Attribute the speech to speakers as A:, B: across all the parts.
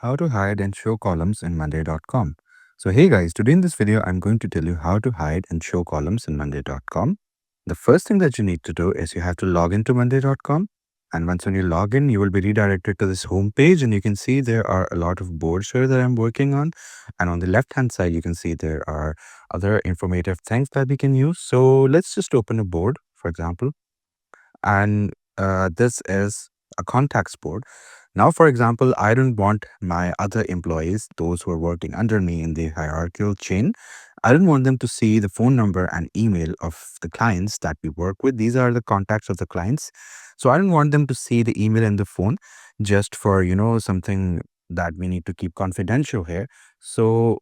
A: How to hide and show columns in Monday.com. So hey guys, today in this video, I'm going to tell you how to hide and show columns in Monday.com. The first thing that you need to do is you have to log into Monday.com. And once when you log in, you will be redirected to this home page and you can see there are a lot of boards here that I'm working on. And on the left-hand side, you can see there are other informative things that we can use. So let's just open a board, for example. And this is a contacts board. Now, for example, I don't want my other employees, those who are working under me in the hierarchical chain, I don't want them to see the phone number and email of the clients that we work with. These are the contacts of the clients. So I don't want them to see the email and the phone just for, something that we need to keep confidential here. So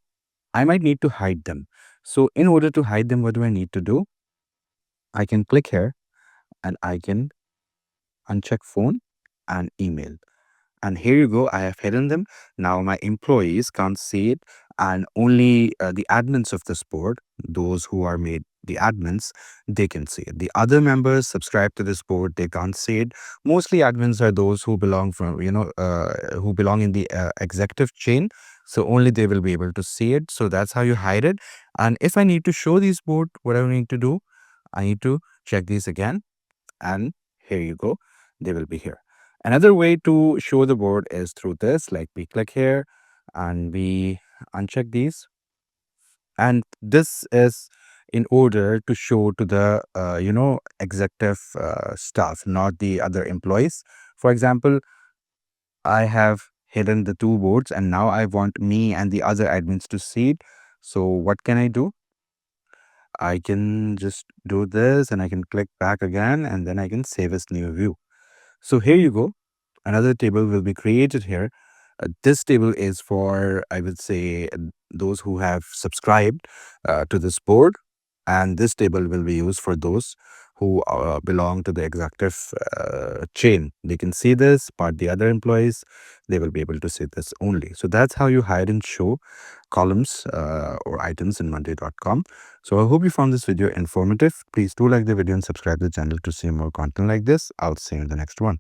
A: I might need to hide them. So in order to hide them, what do I need to do? I can click here and I can uncheck phone and email. And here you go, I have hidden them. Now my employees can't see it, and only the admins of this board, those who are made the admins, they can see it. The other members subscribe to this board, they can't see it. Mostly admins are those who belong who belong in the executive chain. So only they will be able to see it. So that's how you hide it. And if I need to show these board, what I need to do, I need to check these again, and here you go, they will be here. Another way to show the board is through this, like we click here and we uncheck these, and this is in order to show to the executive staff, not the other employees. For example, I have hidden the two boards and now I want me and the other admins to see it. So what can I do? I can just do this and I can click back again, and then I can save as new view. So here you go. Another table will be created here. This table is for, I would say, those who have subscribed to this board. And this table will be used for those who belong to the executive chain. They can see this, but the other employees, they will be able to see this only. So that's how you hide and show columns or items in Monday.com. So I hope you found this video informative. Please do like the video and subscribe to the channel to see more content like this. I'll see you in the next one.